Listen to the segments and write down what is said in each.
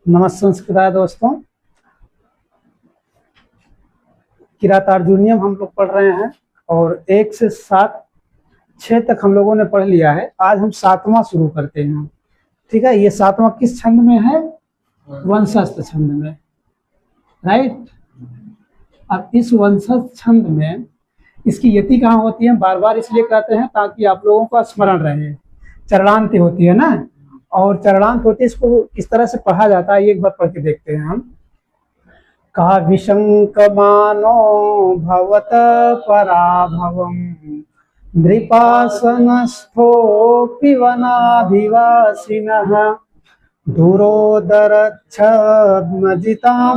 नमस्कार दोस्तों, किरातार्जुनीयम हम लोग पढ़ रहे हैं और 1 से 7 6 तक हम लोगों ने पढ़ लिया है। आज हम 7वां शुरू करते हैं। ठीक है, ये 7वां किस छंद में है? वंशस्थ छंद में, राइट। अब इस वंशस्थ छंद में इसकी यति कहाँ होती है? बार बार इसलिए कहते हैं ताकि आप लोगों का स्मरण रहे। चरणांत होती है ना, और चरणांत होती है। इसको किस तरह से पढ़ा जाता है एक बार पढ़ के देखते हैं हम। कहा विशंकमानो भवत पराभवम नृपासनस्थोऽपि वनाधिवासिनः दूरोदरच्छद्मजितां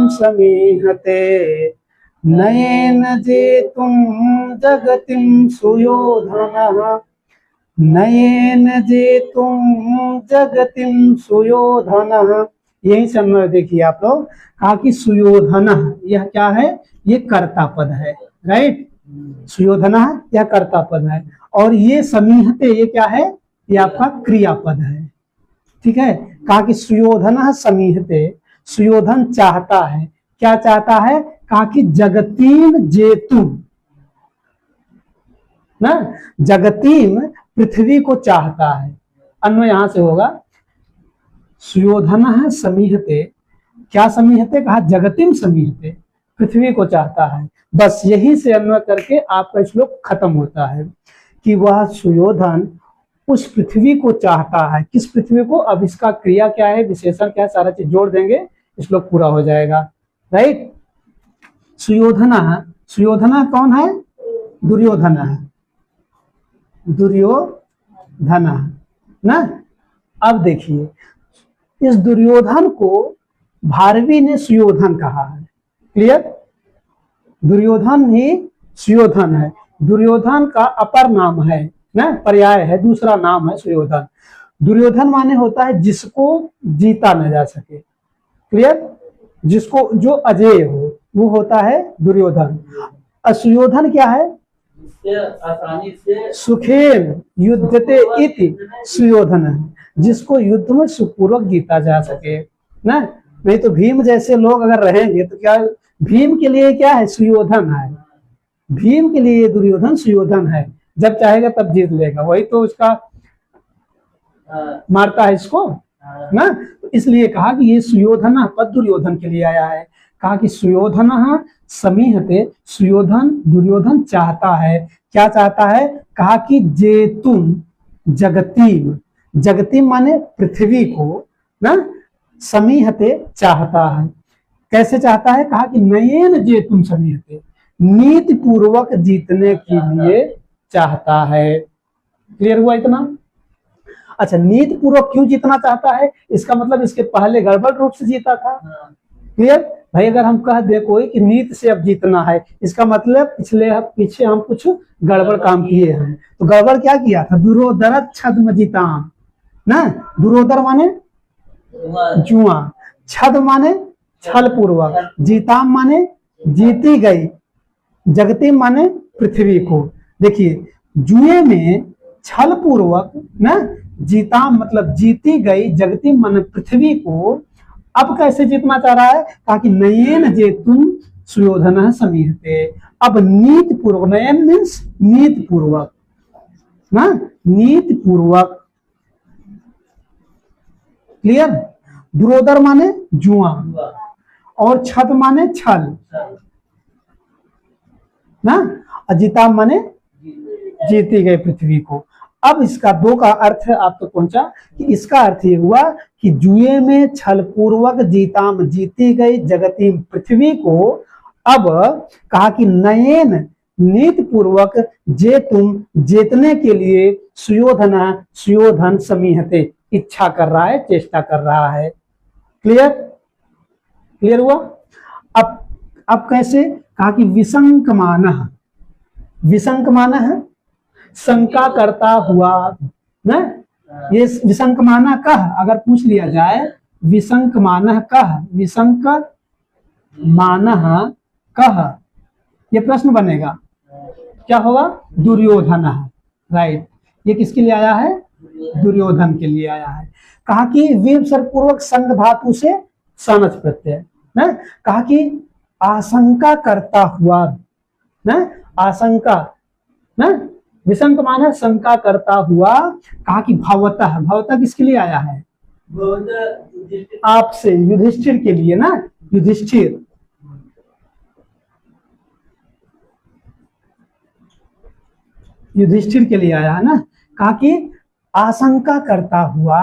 समीहते नयेन जेतुं जगतिं सुयोधनः नयेन जेतुं जगतिं सुयोधनः। यही से हम देखिए आप लोग कहा कि सुयोधनः यह क्या है? ये कर्ता पद है, राइट। सुयोधनः यह कर्ता पद है और ये समीहते ये क्या है? ये आपका क्रियापद है। ठीक है, कहा कि सुयोधनः समीहते, सुयोधन चाहता है। क्या चाहता है? कहा कि जगतीम जेतुम, ना, जगतीम पृथ्वी को चाहता है। अन्वय यहां से होगा सुयोधनः समीहते। क्या समीहते? कहा जगतिम समीहते, पृथ्वी को चाहता है। बस यही से अन्वय करके आपका श्लोक खत्म होता है कि वह सुयोधन उस पृथ्वी को चाहता है। किस पृथ्वी को? अब इसका क्रिया क्या है, विशेषण क्या है, सारा चीज जोड़ देंगे, श्लोक पूरा हो जाएगा, राइट। सुयोधनः, सुयोधनः कौन है? दुर्योधन है, दुर्योधन ना। अब देखिए, इस दुर्योधन को भारवी ने सुयोधन कहा है। क्लियर? दुर्योधन ही सुयोधन है। दुर्योधन का अपर नाम है ना, पर्याय है, दूसरा नाम है सुयोधन। दुर्योधन माने होता है जिसको जीता न जा सके। क्लियर? जिसको, जो अजेय हो, वो होता है दुर्योधन। सुयोधन क्या है? आसानी से सुखेन युद्धते इति सुयोधन है, जिसको युद्ध में सुखपूर्वक जीता जा सके ना। नहीं तो भीम जैसे लोग अगर रहेंगे तो क्या, भीम के लिए क्या है? सुयोधन है। भीम के लिए दुर्योधन सुयोधन है, जब चाहेगा तब जीत लेगा। वही तो उसका मारता है इसको ना। तो इसलिए कहा कि ये सुयोधन पद दुर्योधन के लिए आया है। कहा कि सुयोधन समीहते, सुयोधन दुर्योधन चाहता है। क्या चाहता है? कहा कि जेतुम जगतीम, जगतीम माने पृथ्वी को ना, समीहते चाहता है। कैसे चाहता है? कहा कि नयेन जेतुम समीहते, नीति पूर्वक जीतने के लिए चाहता है। क्लियर हुआ इतना? अच्छा, नीति पूर्वक क्यों जीतना चाहता है? इसका मतलब इसके पहले गड़बड़ रूप से जीता था। क्लियर भाई? अगर हम कह दे कोई कि नीति से अब जीतना है, इसका मतलब पीछे हम कुछ गड़बड़ काम किए हैं। तो गड़बड़ क्या किया था? दुरोदर छद्म जिताम ना। दुरोदर माने जुआ, छद माने छल पूर्वक, जीताम माने जीती गई, जगती माने पृथ्वी को। देखिए, जुए में छल पूर्वक ना, जीताम मतलब जीती गई, जगती माने पृथ्वी को। अब कैसे जीतना चाह रहा है? कहा कि नयेन जेतुम सुयोधन समीहते। अब नीति पूर्वक, नयन मीन्स नीति पूर्वक ना, नीति पूर्वक। क्लियर? दुरोदर माने जुआ और छद माने छल ना, अजिता माने जीती गई पृथ्वी को। अब इसका दो का अर्थ आप तक पहुंचा कि इसका अर्थ ये हुआ कि जुए में छल पूर्वक जीताम जीती गई जगतीम पृथ्वी को अब कहा कि नयेन नीति पूर्वक जेतुम जीतने के लिए सुयोधन, सुयोधन समीहते इच्छा कर रहा है, चेष्टा कर रहा है। क्लियर? क्लियर हुआ? अब कैसे? कहा कि विशंकमानः, विशंकमानः शंका करता हुआ ना। ये विशंकमानः कह अगर पूछ लिया जाए, विशंकमानः कह, विशंकमानः कह, ये प्रश्न बनेगा, क्या होगा? दुर्योधन, राइट। ये किसके लिए आया है? दुर्योधन के लिए आया है। कहा कि विसर्ग पूर्वक संग धातु से सानच प्रत्यय ना। कहा कि आशंका करता हुआ ना, आशंका ना, विसंग माने शंका करता हुआ। कहा कि भवतः, भवतः किसके लिए आया है? आपसे, युधिष्ठिर के लिए ना, युधिष्ठिर। युधिष्ठिर के लिए आया है ना। कहा कि आशंका करता हुआ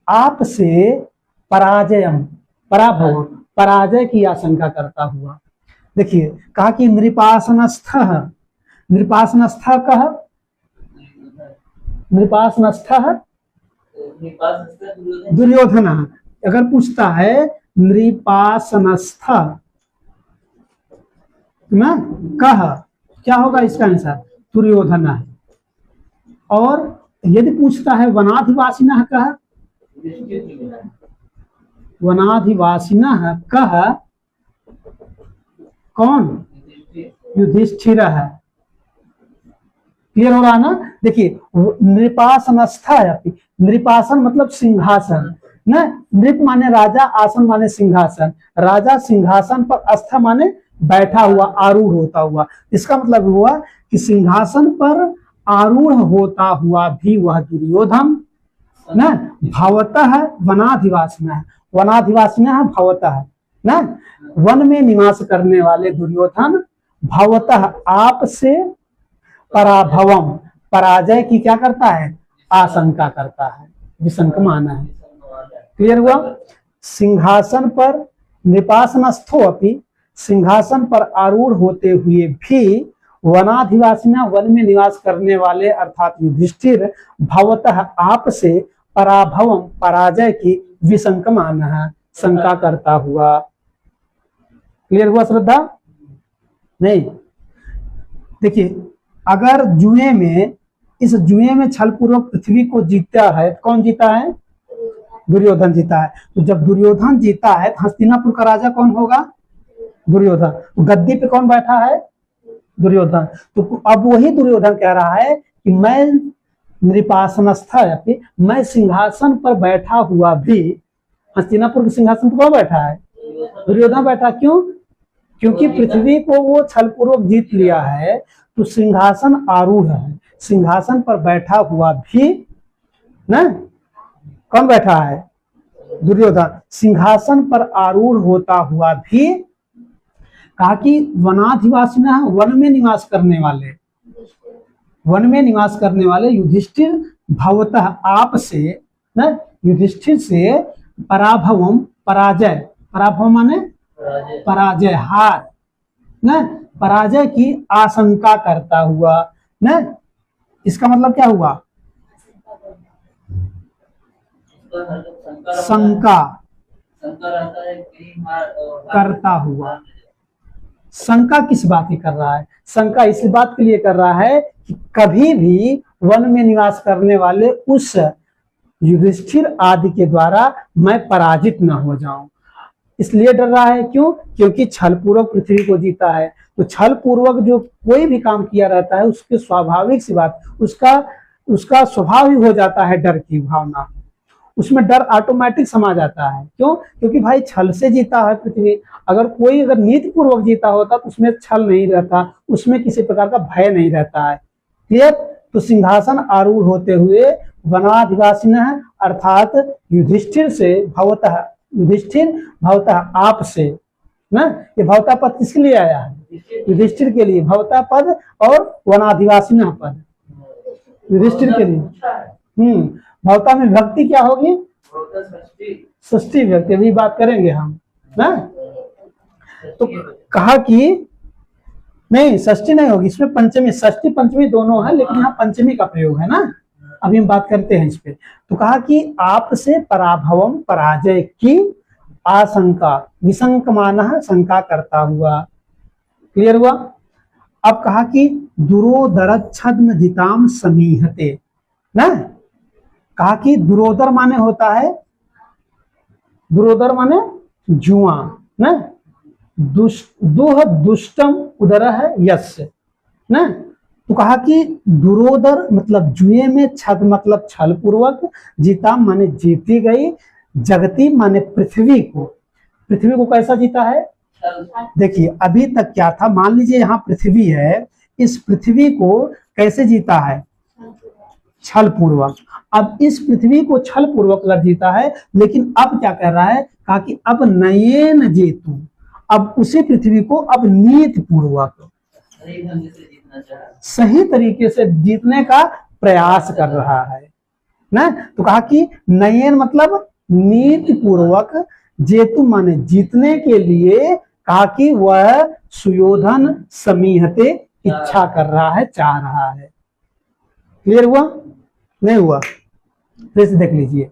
आपसे पराजयम, पराभव, पराजय की आशंका करता हुआ। देखिए कहा कि नृपासनस्थ, नृपासनस्थ कह, नृपासनस्थ दुर्योधन। अगर पूछता है नृपासनस्थ ना कह, क्या होगा इसका आंसर? दुर्योधन है। और यदि पूछता है वनाधिवासिनः कह, वनाधिवासिनः कह कौन? युधिष्ठिर है। क्लियर हो रहा ना। देखिए नृपासनस्थ है, नृपासन मतलब सिंहासन ना, नृप माने राजा, आसन माने सिंहासन, राजा सिंहासन पर, अस्थ माने बैठा हुआ, आरूढ़ होता हुआ। इसका मतलब हुआ कि सिंहासन पर आरूढ़ होता हुआ भी वह दुर्योधन ना भवतः वनाधिवासिनः, वनाधिवासिनः भवतः ना, वन में निवास करने वाले दुर्योधन भवतः आपसे पराभवम, पराजय की क्या करता है? आशंका करता है, विसंक माना है। क्लियर हुआ। सिंहासन पर नृपासनस्थो अपि, सिंहासन पर आरूढ़ होते हुए भी वनाधिवासिना, वन में निवास करने वाले अर्थात युधिष्ठिर भवतः आपसे पराभवम, पराजय की विसंक माना, शंका करता हुआ। क्लियर हुआ श्रद्धा? नहीं। देखिए अगर जुए में, इस जुए में छल पूर्वक पृथ्वी को जीता है, कौन जीता है? दुर्योधन जीता है। तो जब दुर्योधन जीता है तो हस्तिनापुर का राजा कौन होगा? दुर्योधन। तो गद्दी पे कौन बैठा है? दुर्योधन। तो अब वही दुर्योधन कह रहा है कि मैं नृपासनस्थ, मैं सिंहासन पर बैठा हुआ भी, हस्तिनापुर के सिंहासन पर कौन बैठा है? दुर्योधन बैठा। क्यों? क्योंकि पृथ्वी को वो छल पूर्वक जीत लिया है, तो सिंहासन आरूढ़ है, सिंहासन पर बैठा हुआ भी ना, कौन बैठा है? दुर्योधन। सिंहासन पर आरूढ़ होता हुआ भी, कहा कि वनाधिवासिना, वन में निवास करने वाले, वन में निवास करने वाले युधिष्ठिर भवतः आपसे ना, युधिष्ठिर से पराभवम, पराजय, पराभव माने पराजय, हार ना, पराजय की आशंका करता हुआ ना। इसका मतलब क्या हुआ? शंका करता हुआ। शंका किस बात की कर रहा है? शंका इस बात के लिए कर रहा है कि कभी भी वन में निवास करने वाले उस युधिष्ठिर आदि के द्वारा मैं पराजित न हो जाऊं, इसलिए डर रहा है। क्यों? क्योंकि छल पूर्वक पृथ्वी को जीता है। तो छल पूर्वक जो कोई भी काम किया रहता है, उसके स्वाभाविक सी बात, उसका स्वभाव ही हो जाता है डर की भावना, उसमें डर ऑटोमेटिक समा जाता है। क्यों? क्योंकि भाई छल से जीता है पृथ्वी। अगर कोई अगर नीति पूर्वक जीता होता तो उसमें छल नहीं रहता, उसमें किसी प्रकार का भय नहीं रहता है। क्लियर? तो सिंहासन आरूढ़ होते हुए वनाधिवासिनः अर्थात युधिष्ठिर से भवतः, युधिष्ठिर भवतः आपसे ना, ये भवता पद किसके लिए आया है? युधिष्ठिर के लिए भवता पद और वनाधिवासिनः पद युधिष्ठिर के लिए। भवता में विभक्ति क्या होगी? षष्ठी विभक्ति, अभी बात करेंगे हम ना। तो कहा कि नहीं, षष्ठी नहीं होगी, इसमें पंचमी, षष्ठी पंचमी दोनों है, लेकिन यहाँ पंचमी का प्रयोग है ना। अभी हम बात करते हैं इस पे। तो कहा कि आपसे पराभवम, पराजय की आशंका, विसंक माना, शंका करता हुआ। क्लियर हुआ? अब कहा कि दुरोदर छद्म जिताम समीहते ना। कहा कि दुरोदर माने होता है, दुरोदर माने जुआ ना, दुह दुष्टम उदर है यस्य ना। तो कहा कि दुरोदर मतलब जुए में, छद मतलब छल पूर्वक, जीता माने जीती गई, जगती माने पृथ्वी को, पृथ्वी को कैसा जीता है? देखिए अभी तक क्या था, मान लीजिए यहाँ पृथ्वी है, इस पृथ्वी को कैसे जीता है? छल पूर्वक। अब इस पृथ्वी को छल पूर्वक कर जीता है, लेकिन अब क्या कर रहा है? कहा कि अब नयेन जेतु, अब उसी पृथ्वी को अब नीति पूर्वक सही तरीके से जीतने का प्रयास कर रहा है ना। तो कहा कि नयन मतलब नीति पूर्वक, जेतु माने जीतने के लिए, कहा कि वह सुयोधन समीहते इच्छा कर रहा है, चाह रहा है। क्लियर हुआ? नहीं हुआ? फिर से देख लीजिए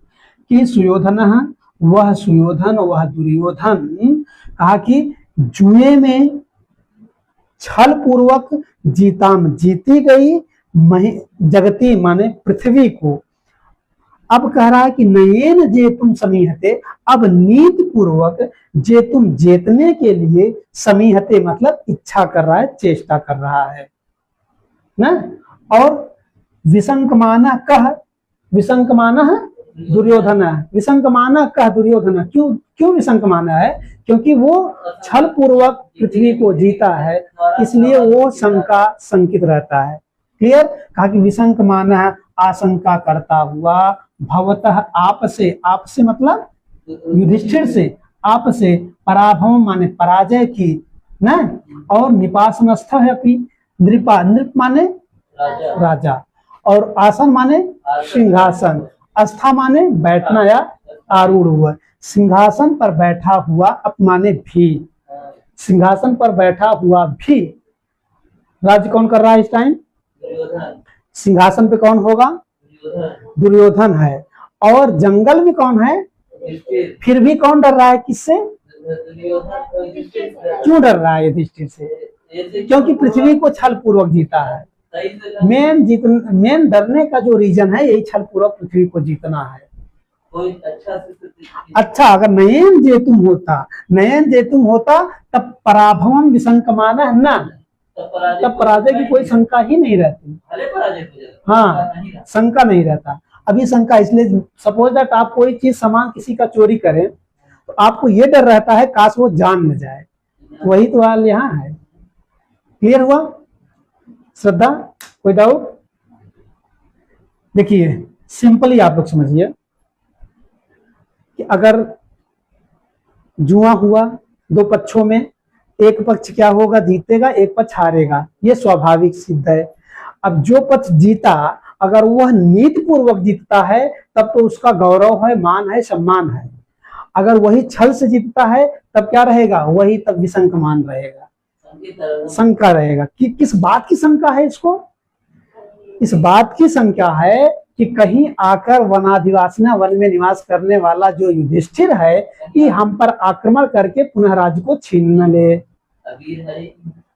कि सुयोधन, वह सुयोधन वह दुर्योधन, कहा कि जुए में छल पूर्वक जीताम जीती गई जगती माने पृथ्वी को। अब कह रहा है कि नयेन जेतुम समीहते, अब नीति पूर्वक जेतुम जीतने के लिए, समीहते मतलब इच्छा कर रहा है, चेष्टा कर रहा है ना। और विसंकमाना कह, विसंकमाना दुर्योधन, विसंकमाना कह दुर्योधन, क्यों विसंकमाना है? क्योंकि वो छल पूर्वक पृथ्वी को जीता है, इसलिए वो शंका संकित रहता है। क्लियर? कहा कि विसंकमाना आशंका करता हुआ, भवतः आपसे, आपसे मतलब युधिष्ठिर से, आपसे पराभव माने पराजय की ना, और निपासनस्थ है अपनी, नृपा, नृप माने राजा, और आसन माने सिंहासन, अस्था माने बैठना या आरूढ़ हुआ, सिंहासन पर बैठा हुआ, अप माने भी, सिंहासन पर बैठा हुआ भी। राज्य कौन कर रहा है इस टाइम? सिंहासन पे कौन होगा? दुर्योधन है। और जंगल में कौन है? फिर भी कौन डर रहा है? किससे? क्यों डर रहा है युधिष्ठिर से? क्योंकि पृथ्वी को छल पूर्वक जीता है। मेन डरने का जो रीजन है, यही छल पूर्वक पृथ्वी को जीतना है। अच्छा, अगर नयन जेतुम होता, नयन जेतुम होता, तब पराभवम विसंकमाना ना, तब पराजय की कोई शंका ही नहीं रहती। हाँ, शंका नहीं रहता। अभी शंका इसलिए, सपोज दैट आप कोई चीज सामान किसी का चोरी करें, तो आपको ये डर रहता है काश वो जान न जाए। वही तो हाल यहाँ है। क्लियर हुआ? श्रद्धा, कोई डाउट? देखिए सिंपली आप लोग समझिए कि अगर जुआ हुआ दो पक्षों में, एक पक्ष क्या होगा? जीतेगा, एक पक्ष हारेगा, ये स्वाभाविक सिद्ध है। अब जो पक्ष जीता, अगर वह नीति पूर्वक जीतता है, तब तो उसका गौरव है, मान है, सम्मान है। अगर वही छल से जीतता है, तब क्या रहेगा? वही तब विसंकमान रहेगा, शंका रहेगा। कि किस बात की शंका है इसको? इस बात की शंका है कि कहीं आकर वनाधिवासिना, वन में निवास करने वाला जो युधिष्ठिर है, कि हम पर आक्रमण करके पुनः राज्य को छीन न ले।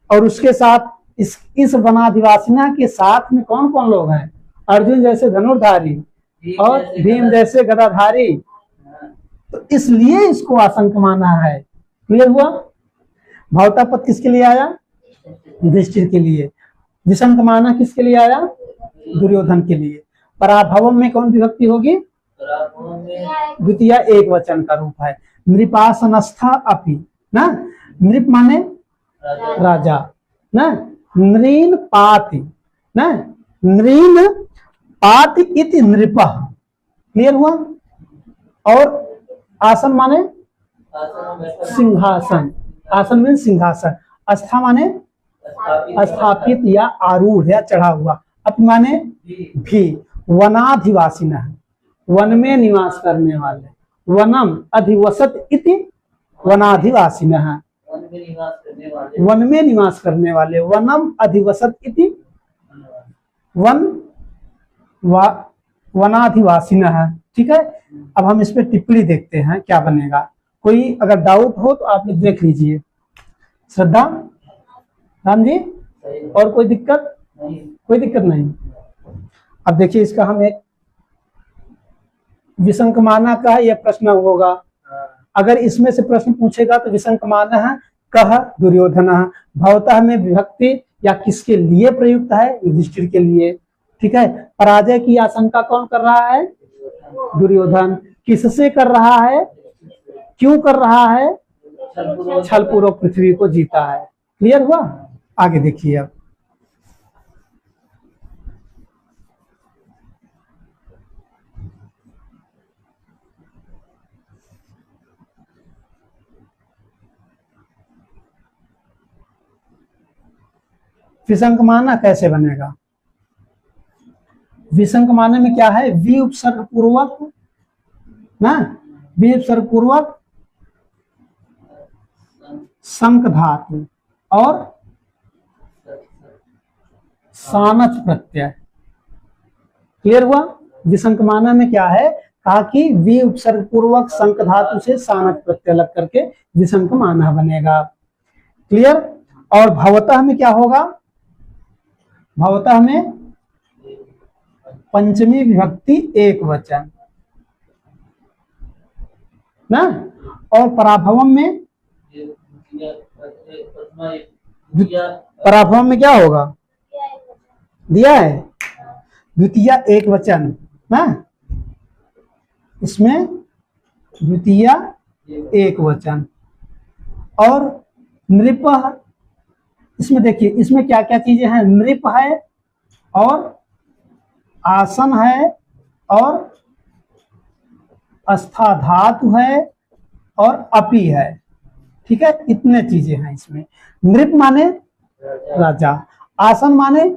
और उसके साथ इस वनाधिवासिना के साथ में कौन कौन लोग हैं? अर्जुन जैसे धनुर्धारी और भीम जैसे गदाधारी। तो इसलिए इसको आशंका माना है। क्लियर हुआ? भावता पद किसके लिए आया? युधिष्ठिर के लिए। विसंकमाना किसके लिए आया? दुर्योधन के लिए। पराभवम में कौन विभक्ति होगी? द्वितीय एक वचन का रूप है। नृपासनस्था अपि ना, नृप माने राजा ना, नृन पाति ना, नृन पाति इति नृपः। क्लियर हुआ? और आसन माने सिंहासन, आसन में सिंहासन, अस्था माने स्थापित या आरूढ़ या चढ़ा हुआ, अप माने भी, वनाधिवासिन, वन में निवास करने वाले, वनम अधिवसत इति वनाधिवासिन, वन में निवास करने वाले, वनम अधिवसत इति वनाधिवासिन। ठीक है, अब हम इस पे टिप्पणी देखते हैं क्या बनेगा। कोई अगर डाउट हो तो आप लोग देख लीजिए। श्रद्धा, राम जी, और कोई दिक्कत? कोई दिक्कत नहीं। अब देखिए इसका हम एक विसंकमाना का यह प्रश्न होगा। अगर इसमें से प्रश्न पूछेगा तो विसंकमाना है कह दुर्योधन, भवतः में विभक्ति या किसके लिए प्रयुक्त है? युधिष्ठिर के लिए। ठीक है, पराजय की आशंका कौन कर रहा है? दुर्योधन। किससे कर रहा है? क्यों कर रहा है? छल पूर्वक पृथ्वी को जीता है। क्लियर हुआ? आगे देखिए अब। विसंगमाना कैसे बनेगा? विसंगमाना में क्या है? वी उपसर्ग पूर्वक ना, वी उपसर्ग पूर्वक संक धातु और सानच प्रत्यय। क्लियर हुआ? विसंगमाना में क्या है? कहा कि वी उपसर्ग पूर्वक संक धातु से सानच प्रत्यय लग करके विसंगमाना बनेगा। क्लियर? और भवतः में क्या होगा? भवतः में पंचमी विभक्ति एक वचन ना, और पराभवम में, पराभवम में क्या होगा? दिया है द्वितीय एक वचन ना, इसमें द्वितीय एक वचन। और नृप, इसमें देखिए इसमें क्या क्या चीजें हैं? नृप है और आसन है और अस्था धातु है और अपी है। ठीक है, इतने चीजें हैं इसमें। नृप माने राजा, आसन माने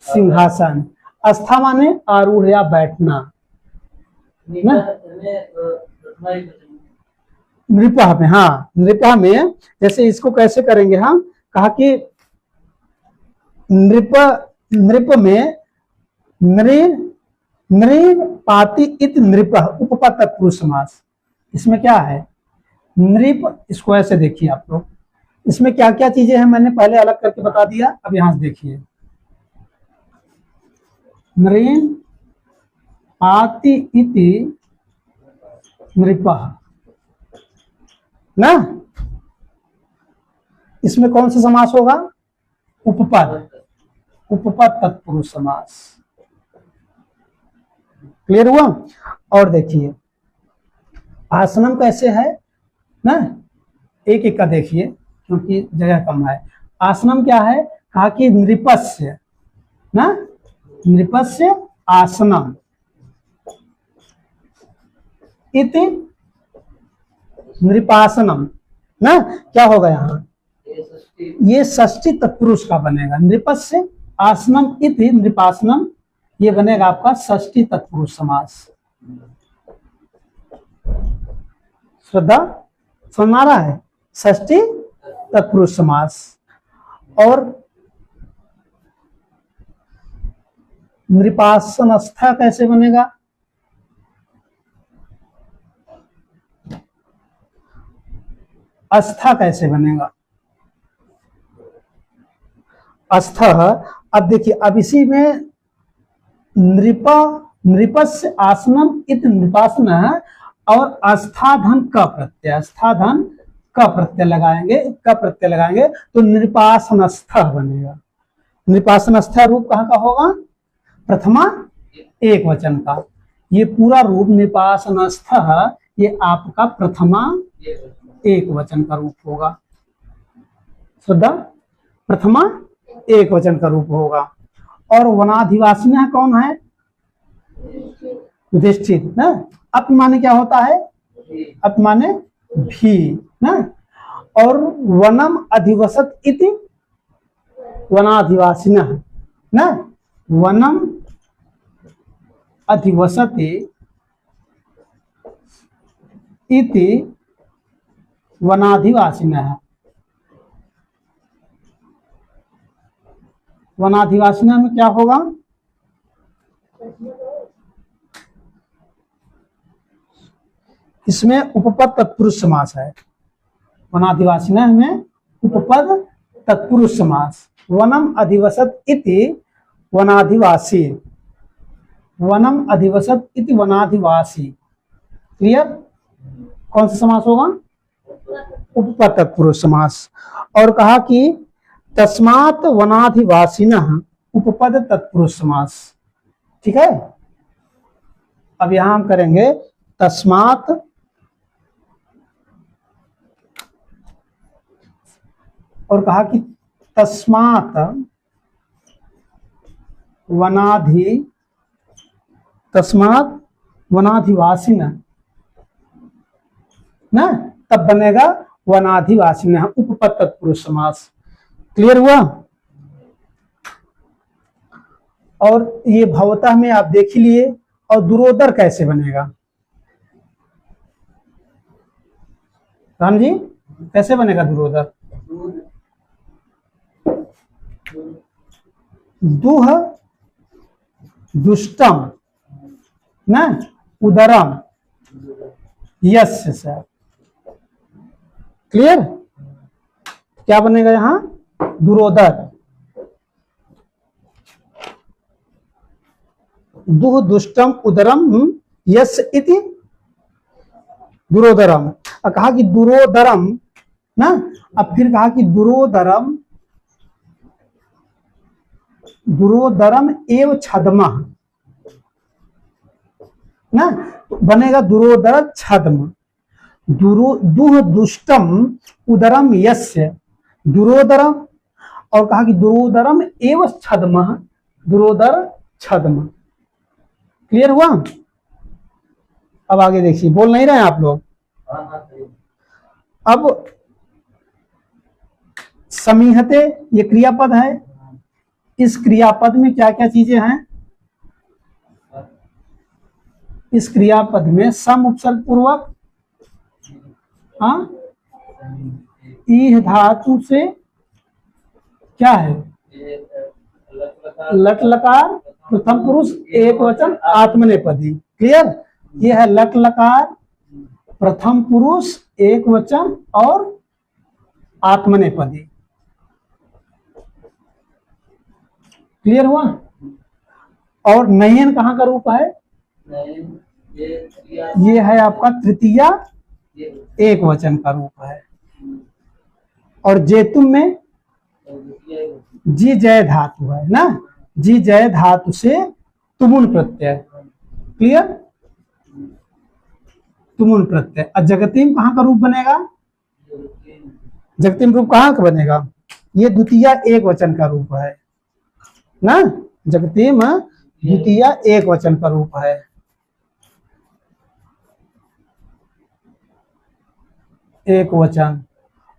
सिंहासन, अस्था माने आरूढ़ या बैठना। नृपा में, हाँ नृपा में जैसे इसको कैसे करेंगे हम? कहा कि नृप, नृप में नृपाति इत नृप उपपद तत्पुरुष समास। इसमें क्या है? नृप, इसको ऐसे देखिए आप लोग, इसमें क्या क्या चीजें हैं मैंने पहले अलग करके बता दिया। अब यहां से देखिए, नृपाति इति नृपः ना, इसमें कौन सा समास होगा? उपपद, उपपद तत्पुरुष समास। क्लियर हुआ? और देखिए आसनम कैसे है ना, एक एक का देखिए क्योंकि जगह कम है। आसनम क्या है? कहा कि नृपस्य ना, नृपस्य आसनम इति नृपासनम ना, क्या होगा यहाँ? ये षष्ठी तत्पुरुष का बनेगा। नृपस्य आसनम इति नृपासनम, ये बनेगा आपका षष्ठी तत्पुरुष समास। श्रद्धा सुना रहा है? षष्ठी तत्पुरुष समास। और नृपासनस्था कैसे बनेगा? अस्था कैसे बनेगा? अस्थ। अब देखिए, अब इसी में नृपा, नृपस्य आसनम इत नृपासन और आस्थाधन का प्रत्यय, आस्थाधन का प्रत्यय लगाएंगे, का प्रत्यय लगाएंगे तो नृपासनस्थ बनेगा। नृपासनस्थ रूप कहाँ का होगा? प्रथमा एक वचन का। ये पूरा रूप नृपासनस्थ, ये आपका प्रथमा एक वचन का रूप होगा। श्रद्धा, प्रथमा एक वचन का रूप होगा। और वनाधिवासिन कौन है? युधिष्ठिर ना। अप माने क्या होता है? अप माने भी ना। और वनम अधिवसत इति वनाधिवासिन ना, वनम अधिवसति इति वनाधिवासिन। वनाधिवासिन में क्या होगा? इसमें उपपद तत्पुरुष समास है। वनाधिवासिन में उपपद तत्पुरुष समास। वनम अधिवसत इति वनाधिवासी, वनम अधिवसत इति वनाधिवासी। क्लियर? कौन सा समास होगा? उपपद तत्पुरुष समास। और कहा कि तस्मात् वनाधिवासिनः उपपद तत्पुरुष समास। ठीक है, अब यहां हम करेंगे तस्मात् और कहा कि तस्मात् वनाधिवासिन ना, तब बनेगा वनाधिवासिन, उपपद तत्पुरुष समास। क्लियर हुआ? और ये भवतः में आप देख ही लिए। और दुरोदर कैसे बनेगा राम जी, कैसे बनेगा दुरोदर? दुह दुष्टम ना उदरम यस्य सर। क्लियर? क्या बनेगा यहां? दुरोदर। दुह दुष्टम उदरम यस्य इति दुरोदरम। कहा कि दुरोदरम ना, अब फिर कहा कि दुरोदरम एव छद्मः ना, बनेगा दुरोदर छद्म। दुह दुष्टम उदरम यस्य दुरोदरम, और कहा कि दुरोदरम एव छद्मः, दुरोदर छद्म। क्लियर हुआ? अब आगे देखिए, बोल नहीं रहे हैं आप लोग। अब समीहते ये क्रियापद है। इस क्रियापद में क्या क्या चीजें हैं? इस क्रियापद में सम उपसर्ग पूर्वक ईह धातु से क्या है? लट लकार प्रथम पुरुष एक वचन आत्मनेपदी। क्लियर? ये है लट लकार प्रथम पुरुष एक वचन और आत्मनेपदी। क्लियर हुआ? और नयन कहाँ का रूप है? ये है आपका तृतीया एक वचन का रूप है। और जेतुम में जी जय धातु है ना, जी जय धातु से तुमुन प्रत्यय। क्लियर? तुमुन प्रत्यय। और जगतीम कहाँ का रूप बनेगा? जगतीम रूप कहाँ का बनेगा? ये द्वितीय एक वचन का रूप है ना, जगतीम द्वितीय एक वचन का रूप है। एक वचन।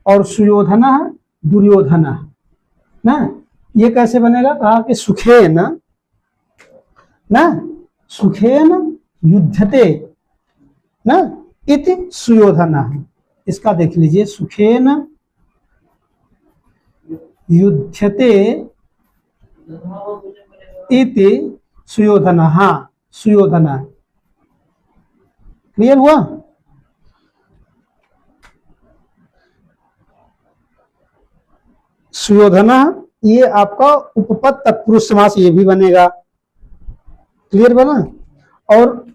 और सुयोधन दुर्योधन ना, ये कैसे बनेगा? कहा कि सुखेन ना, सुखेन युद्धते ना इति सुयोधन। इसका देख लीजिए, सुखेन युध्यते इति सुयोधन। हाँ, सुयोधन। क्लियर हुआ? सुयोधन ये आपका उपपद तत्पुरुष समास, ये भी बनेगा। क्लियर बना? और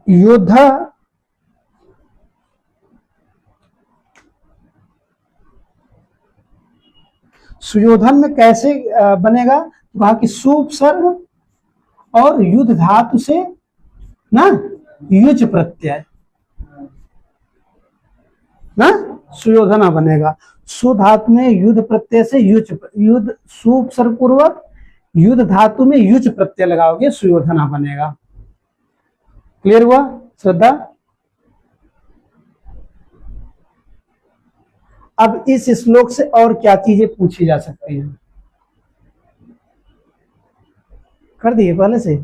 योद्धा सुयोधन में कैसे बनेगा? कहा कि सुपसर्ग और युद्ध धातु से ना युज प्रत्यय ना सुयोधना बनेगा। सु धातु में युद्ध प्रत्यय से युद्ध सुपसर्ग पूर्वक युद्ध धातु में युज प्रत्यय लगाओगे, सुयोधना बनेगा। क्लियर हुआ श्रद्धा? अब इस श्लोक से और क्या चीजें पूछी जा सकती हैं? कर दिए पहले से?